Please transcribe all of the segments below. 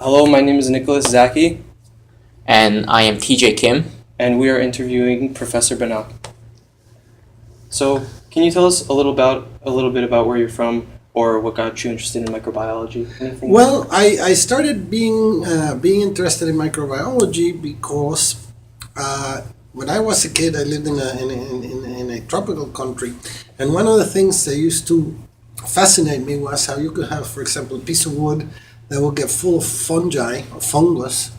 Hello, my name is Nicholas Zaki, And I am TJ Kim. and we are interviewing Professor Benach. So, can you tell us a little bit about where you're from, or what got you interested in microbiology? Anything? Well, I started being interested in microbiology because when I was a kid, I lived in a tropical country, and one of the things that used to fascinate me was how you could have, for example, a piece of wood that would get full of fungi or fungus,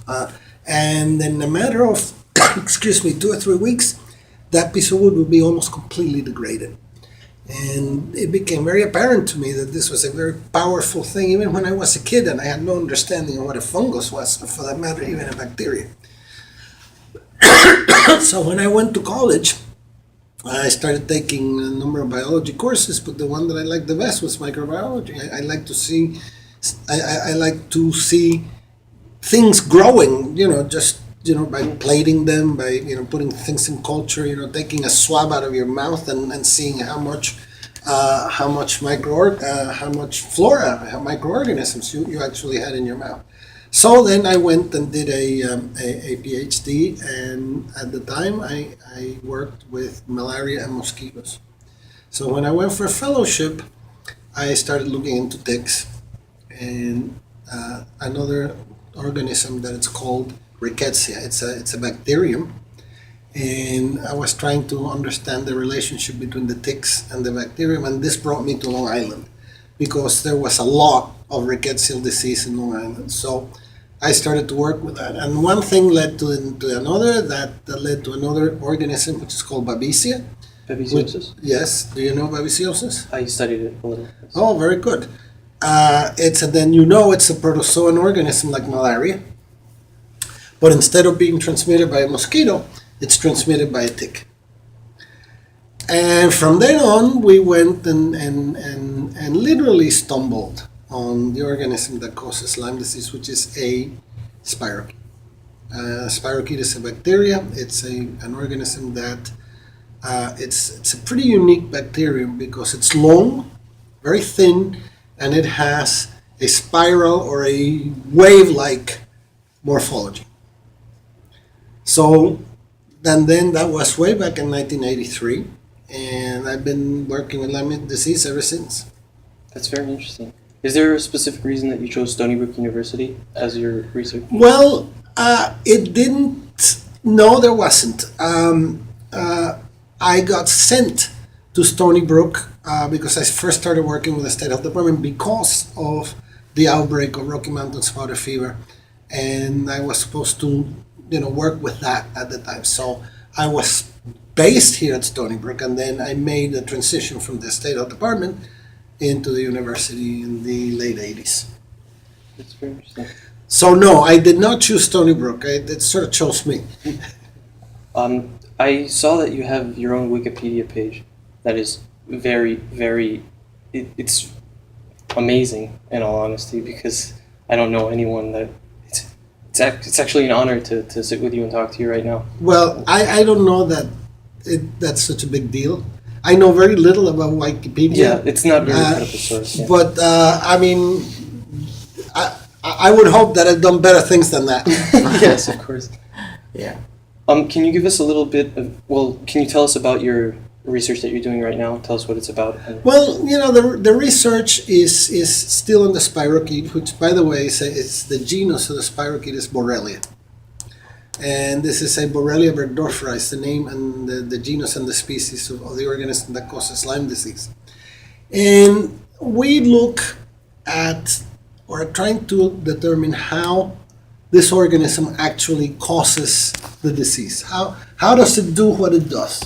and in a matter of excuse me, 2 or 3 weeks, that piece of wood would be almost completely degraded. And it became very apparent to me that this was a very powerful thing, even when I was a kid and I had no understanding of what a fungus was, or for that matter, even a bacteria. So when I went to college, I started taking a number of biology courses, but the one that I liked the best was microbiology. I like to see, I like to see things growing, just by plating them, by putting things in culture, taking a swab out of your mouth and seeing how much how much flora, how microorganisms you actually had in your mouth. So then I went and did a PhD, and at the time I worked with malaria and mosquitoes. So when I went for a fellowship, I started looking into ticks and another organism that it's called Rickettsia. It's a bacterium, and I was trying to understand the relationship between the ticks and the bacterium, and this brought me to Long Island because there was a lot of rickettsial disease in Long Island. So I started to work with that, and one thing led to another that led to another organism which is called Babesia. Babesiosis? Yes, do you know babesiosis? I studied it a little. Oh, very good. It's a protozoan organism like malaria, but instead of being transmitted by a mosquito, it's transmitted by a tick. And from then on, we went and literally stumbled on the organism that causes Lyme disease, which is a spirochete. Spirochete is a bacteria. It's an organism that it's a pretty unique bacterium because it's long, very thin, and it has a spiral or a wave-like morphology. So then that was way back in 1983, and I've been working with Lyme disease ever since. That's very interesting. Is there a specific reason that you chose Stony Brook University as your research? Well, it didn't. No, there wasn't. I got sent to Stony Brook because I first started working with the state health department because of the outbreak of Rocky Mountain spotted fever, and I was supposed to work with that at the time. So I was based here at Stony Brook, and then I made the transition from the state health department into the university in the late 80s. That's very interesting. So no, I did not choose Stony Brook. It sort of chose me. I saw that you have your own Wikipedia page that is very, very, it's amazing in all honesty, because I don't know anyone that, it's actually an honor to sit with you and talk to you right now. Well, I don't know that that's such a big deal. I know very little about Wikipedia. Yeah, it's not very credible source. Yeah. But I mean, I would hope that I've done better things than that. Yes, of course. Yeah. Can you give us a little bit of, can you tell us about your research that you're doing right now? Tell us what it's about. Well, the research is still on the spirochete, which, by the way, it's the genus of the spirochete is Borrelia. And this is a Borrelia burgdorferi, is the name and the genus and the species of the organism that causes Lyme disease. And we look at, or are trying to determine how this organism actually causes the disease. How does it do what it does?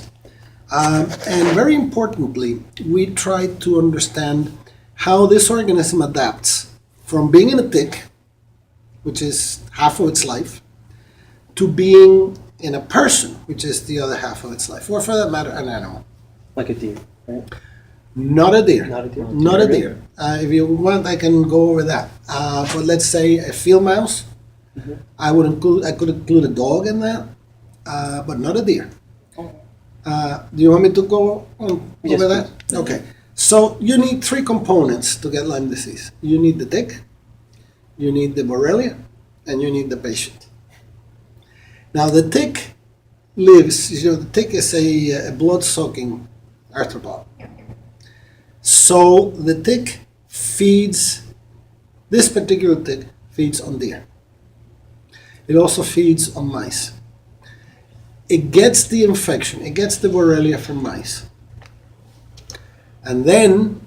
And very importantly, we try to understand how this organism adapts from being in a tick, which is half of its life, to being in a person, which is the other half of its life, or for that matter, an animal. Like a deer, right? Not a deer. Not a deer. Not a deer. If you want, I can go over that. But let's say a field mouse. Mm-hmm. I could include a dog in that, but not a deer. Oh. Do you want me to go on Yes, over that? please. Okay. So you need three components to get Lyme disease. You need the tick, you need the Borrelia, and you need the patient. Now the tick lives, the tick is a blood-sucking arthropod. So the tick feeds, this particular tick feeds on deer. It also feeds on mice. It gets the infection, it gets the Borrelia from mice. And then,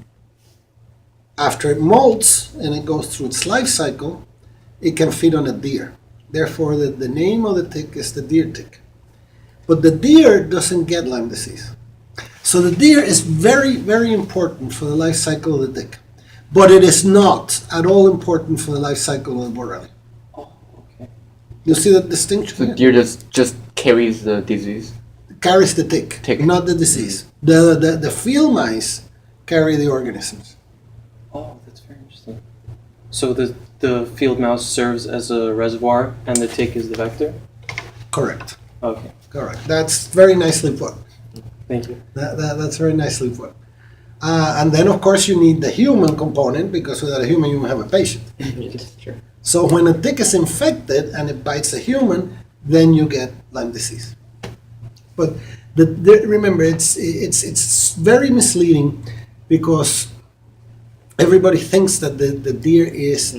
after it molts and it goes through its life cycle, it can feed on a deer. Therefore, the name of the tick is the deer tick. But the deer doesn't get Lyme disease. So the deer is very, very important for the life cycle of the tick. But it is not at all important for the life cycle of the Borrelia. Oh, okay. You see that distinction? So here? deer just carries the disease. Carries the tick, not the disease. The field mice carry the organisms. Oh, that's very interesting. So the field mouse serves as a reservoir and the tick is the vector? Correct. Okay. Correct. That's very nicely put. Thank you. That's very nicely put. And then, of course, you need the human component, because without a human, you don't have a patient. Yes, true. So when a tick is infected and it bites a human, then you get Lyme disease. But remember, it's very misleading, because everybody thinks that the deer is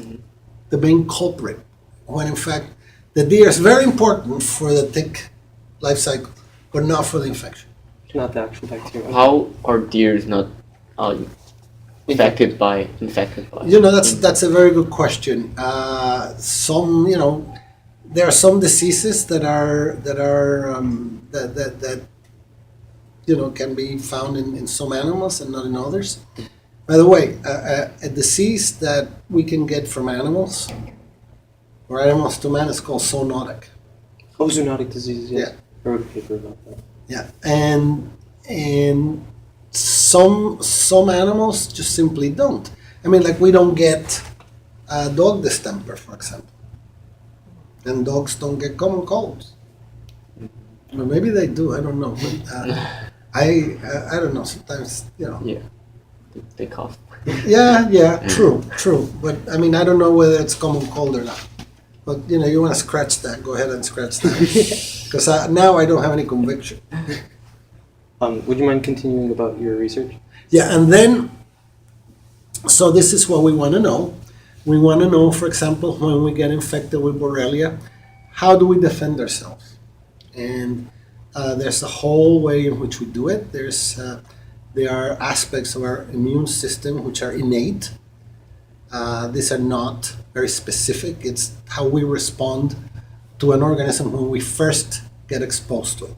the main culprit, when in fact the deer is very important for the tick life cycle, but not for the infection. Not the actual bacteria. How are deers not infected by? That's a very good question. There are some diseases that can be found in some animals and not in others. By the way, a disease that we can get from animals or animals to man is called zoonotic. Oh, zoonotic disease, yes. Yeah. I wrote a paper about that. Yeah, and some animals just simply don't. I mean, like we don't get dog distemper, for example, and dogs don't get common colds. Or maybe they do. I don't know. But, I don't know. Sometimes Yeah, they cough. Yeah, true. But I mean, I don't know whether it's common cold or not. But you want to scratch that, go ahead and scratch that. Because now I don't have any conviction. Would you mind continuing about your research? Yeah, and then, so this is what we want to know. We want to know, for example, when we get infected with Borrelia, how do we defend ourselves? And there's a whole way in which we do it. There are aspects of our immune system which are innate. These are not very specific. It's how we respond to an organism when we first get exposed to it.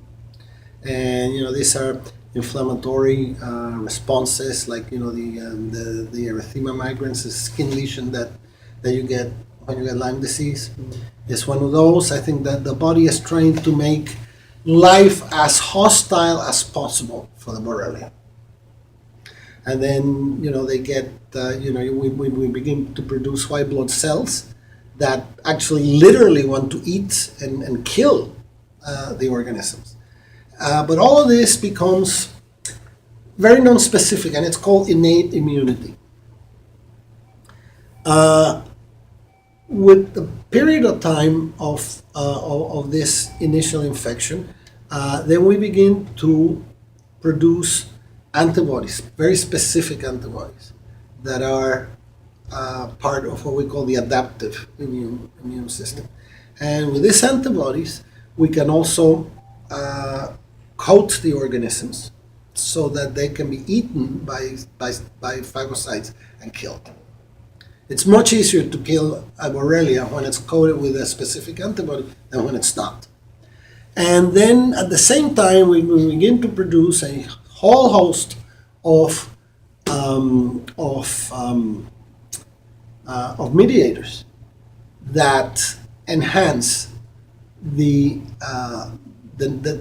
And these are inflammatory responses, like the Erythema migrans, the skin lesion that you get when you get Lyme disease. It's one of those. I think that the body is trying to make life as hostile as possible for the Borrelia. And then they get we begin to produce white blood cells that actually literally want to eat and kill the organisms. But all of this becomes very non-specific, and it's called innate immunity. With the period of time of this initial infection, then we begin to produce antibodies, very specific antibodies that are part of what we call the adaptive immune system. And with these antibodies, we can also coat the organisms so that they can be eaten by phagocytes and killed. It's much easier to kill a Borrelia when it's coated with a specific antibody than when it's not. And then at the same time, we begin to produce a whole host of mediators that enhance the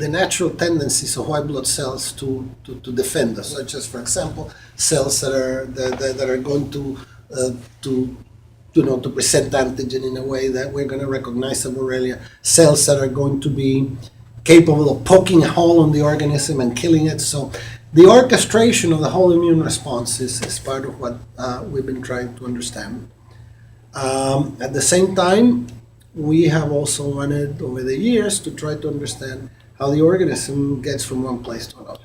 natural tendencies of white blood cells to defend us, such as, for example, cells that are going to present antigen in a way that we're going to recognize the Borrelia, cells that are going to be capable of poking a hole in the organism and killing it. So the orchestration of the whole immune response is part of what we've been trying to understand. At the same time, we have also wanted over the years to try to understand how the organism gets from one place to another.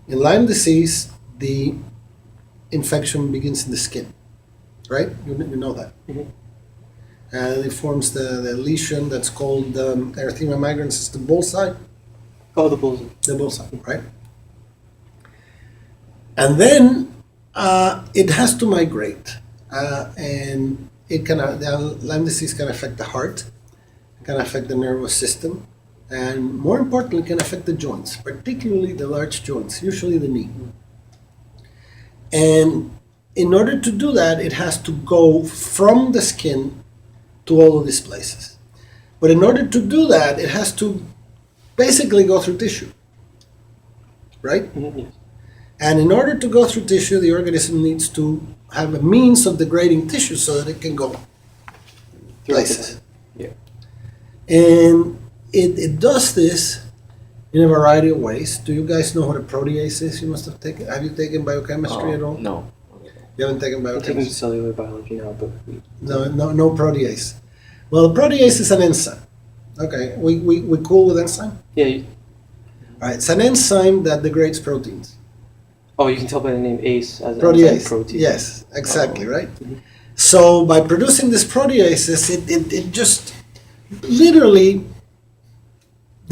In Lyme disease, the infection begins in the skin, right? You know that. Mhm. And it forms the lesion that's called Erythema migrans. It's the bullseye. Oh, the bullseye. The bullseye, right? And then it has to migrate, and it can. Lyme disease can affect the heart, can affect the nervous system, and more importantly, can affect the joints, particularly the large joints, usually the knee. And in order to do that, it has to go from the skin to all of these places. But in order to do that, it has to basically go through tissue, right? Mhm, yes. And in order to go through tissue, the organism needs to have a means of degrading tissue so that it can go Throughout the places. body. And it does this in a variety of ways. Do you guys know what a protease is? You must have taken. Have you taken biochemistry at all? No. You haven't taken I'm taking biochemistry. cellular biology now, but No protease. Well, protease is an enzyme. Okay, we cool with enzyme. yeah. All right, it's an enzyme that degrades proteins. Oh, you can tell by the name ACE as Protease. enzyme protein. Yes, exactly, right? Mhm. So by producing these proteases, it just literally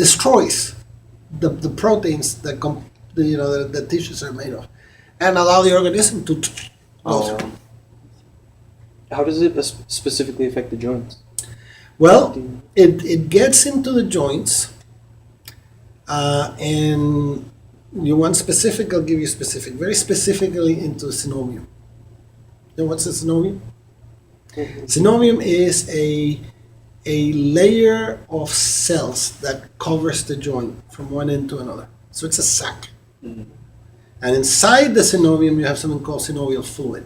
destroys the proteins that the tissues are made of, and allow the organism to go Oh, through. How does it specifically affect the joints? Well, it gets into the joints, and you want specific, I'll give you specific, very specifically into synovium. You know what's a synovium? Mhm. Synovium is a layer of cells that covers the joint from one end to another. So it's a sac. Mhm. And inside the synovium, you have something called synovial fluid.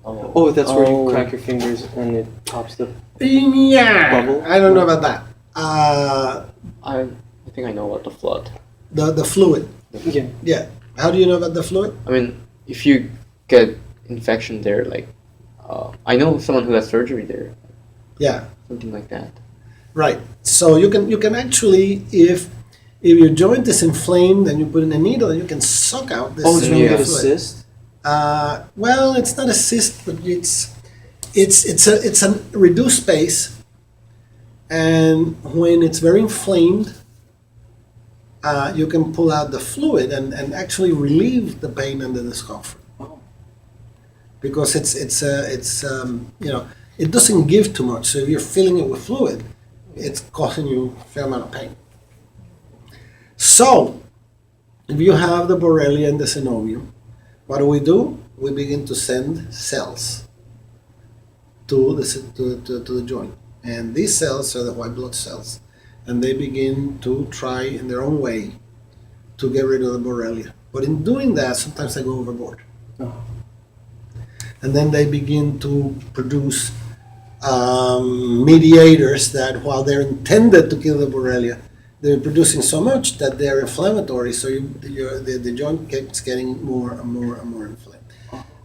Oh, that's where you crack your fingers and it pops the. Yeah, Bubble? I don't know about that. I think I know about the flood. The fluid. Yeah. Yeah. How do you know about the fluid? I mean, if you get infection there, like, I know someone who has surgery there, Yeah. something like that. Right. So you can actually, if your joint is inflamed and you put in a needle, you can suck out this Oh, do you Yeah. get a fluid. cyst? Well, it's not a cyst, but it's a reduced space, and when it's very inflamed, you can pull out the fluid and actually relieve the pain and the discomfort. Oh. Because it doesn't give too much. So if you're filling it with fluid, it's causing you a fair amount of pain. So if you have the Borrelia and the synovium, what do? We begin to send cells to the joint. And these cells are the white blood cells. And they begin to try in their own way to get rid of the Borrelia. But in doing that, sometimes they go overboard. Oh. And then they begin to produce mediators that, while they're intended to kill the Borrelia, they're producing so much that they're inflammatory, so the joint keeps getting more and more and more inflamed.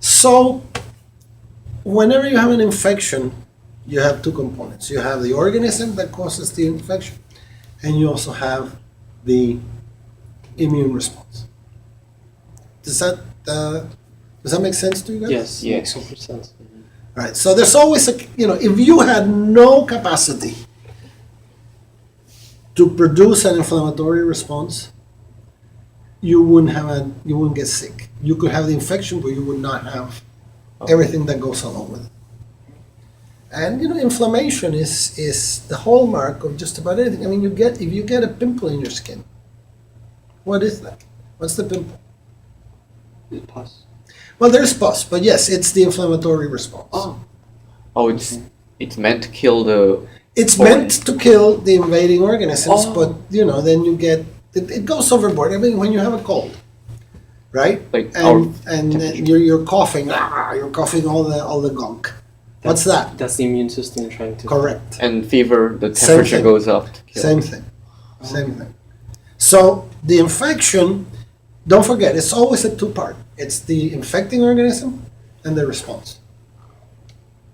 So whenever you have an infection, you have two components. You have the organism that causes the infection, and you also have the immune response. Does that make sense to you guys? Yes. Yeah. Makes so much sense. Right. So there's always if you had no capacity to produce an inflammatory response, you wouldn't get sick. You could have the infection, but you would not have everything that goes along with it. And inflammation is the hallmark of just about anything. I mean, if you get a pimple in your skin, what is that? What's the pimple? Is it pus? Well, there's pus, but yes, it's the inflammatory response. Oh, it's meant to kill the. It's Foreign. meant to kill the invading organisms, Oh. but then you get it goes overboard. I mean, when you have a cold, right? Like our and then temperature. you're coughing. You're coughing all the gunk. What's that? That's the immune system trying to. Correct. And fever, the Same temperature thing. goes up. To kill. Same thing. Same thing. So the infection, don't forget, it's always a two-part. It's the infecting organism and the response.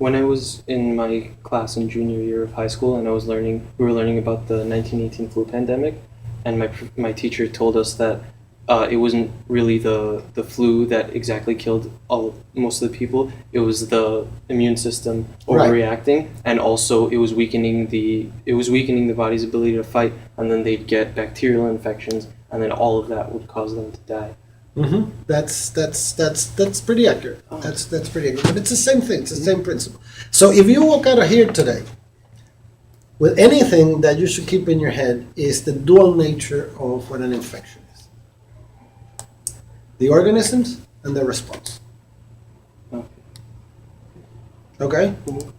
When I was in my class in junior year of high school, and we were learning about the 1918 flu pandemic, and my teacher told us that it wasn't really the flu that exactly killed most of the people. It was the immune system overreacting, and also it was weakening the body's ability to fight, and then they'd get bacterial infections, and then all of that would cause them to die. Mm-hmm. That's pretty accurate. That's pretty accurate. But it's the same thing. It's the same principle. So if you walk out of here today with anything that you should keep in your head is the dual nature of what an infection is: the organisms and the response. Okay. Mhm.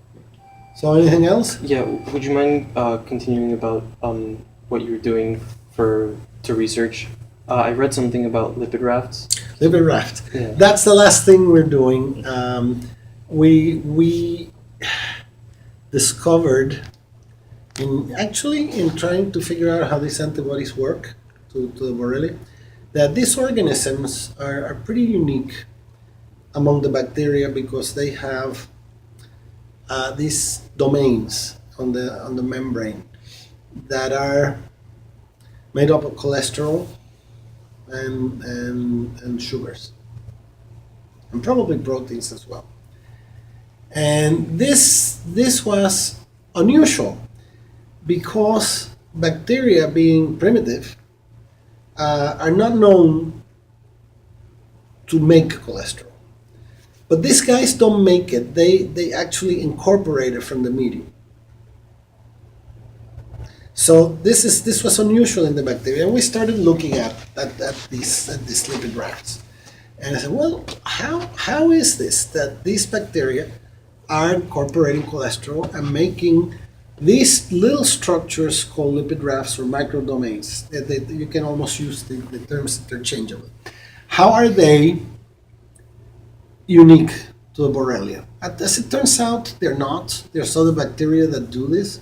So anything else? Yeah, would you mind continuing about what you're doing to research? I read something about lipid rafts. Lipid raft. Yeah. That's the last thing we're doing. We discovered in trying to figure out how these antibodies work to the Borrelia, that these organisms are pretty unique among the bacteria because they have these domains on the membrane that are made up of cholesterol and sugars, and probably proteins as well. And this was unusual because bacteria, being primitive, are not known to make cholesterol. But these guys don't make it. They actually incorporate it from the medium. So this was unusual in the bacteria, and we started looking at these lipid rafts. And I said, well, how is this that these bacteria are incorporating cholesterol and making these little structures called lipid rafts or microdomains? You can almost use the terms interchangeably. How are they unique to the Borrelia? As it turns out, they're not. There's other bacteria that do this.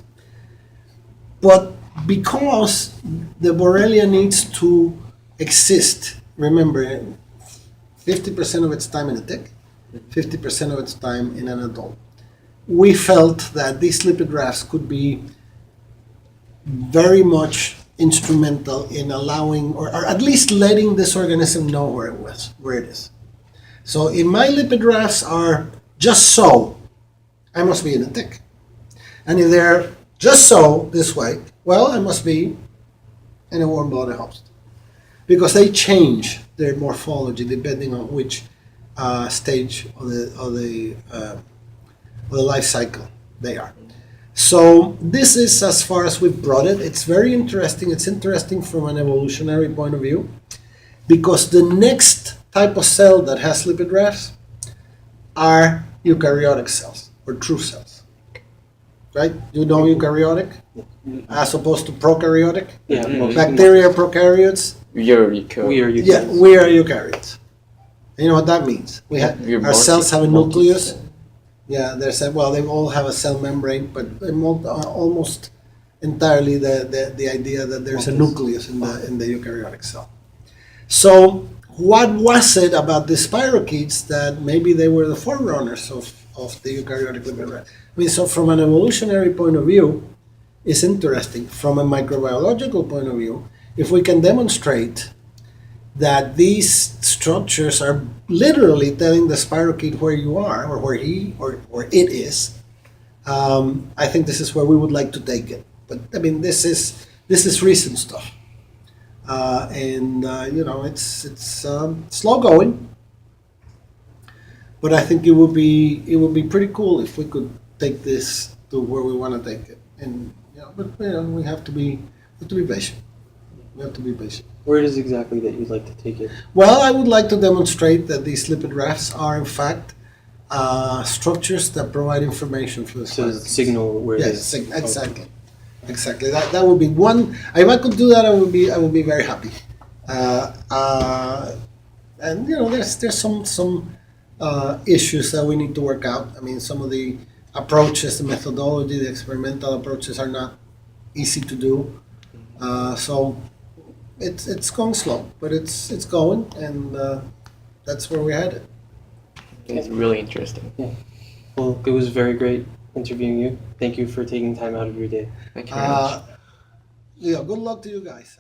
But because the Borrelia needs to exist, remember, 50% of its time in a tick, 50% of its time in an adult, we felt that these lipid rafts could be very much instrumental in allowing, or at least letting this organism know where it is. So if my lipid rafts are just so, I must be in a tick. And if they're just so this way, well, I must be in a warm-blooded host, because they change their morphology depending on which stage of the life cycle they are. So this is as far as we've brought it. It's very interesting. It's interesting from an evolutionary point of view, because the next type of cell that has lipid rafts are eukaryotic cells, or true cells. Right? You know eukaryotic as opposed to prokaryotic? Yeah, Bacteria are prokaryotes. We are eukaryotic. We are eukaryotes. Yeah, we are eukaryotes. You know what that means? Our cells have a nucleus. Yeah, they all have a cell membrane, but almost entirely the idea that there's a nucleus in the eukaryotic cell. So what was it about the spirochetes that maybe they were the forerunners of the eukaryotic lipid raft? I mean, so from an evolutionary point of view, it's interesting. From a microbiological point of view, if we can demonstrate that these structures are literally telling the spirochete where you are, or where it is, I think this is where we would like to take it. But I mean, this is recent stuff, it's slow going. But I think it would be pretty cool if we could take this to where we want to take it. And we have to be patient. We have to be patient. Where it is exactly that you'd like to take it? Well, I would like to demonstrate that these lipid rafts are in fact structures that provide information for the spirochetes. Signal where it is. Yes, exactly. Okay. Exactly. That would be one. If I could do that, I would be very happy. And there's some issues that we need to work out. I mean, some of the approaches, the methodology, the experimental approaches are not easy to do. So it's going slow, but it's going, and that's where we're headed. It's really interesting. Yeah. Well, it was very great interviewing you. Thank you for taking time out of your day. Thank you very much. Yeah, good luck to you guys.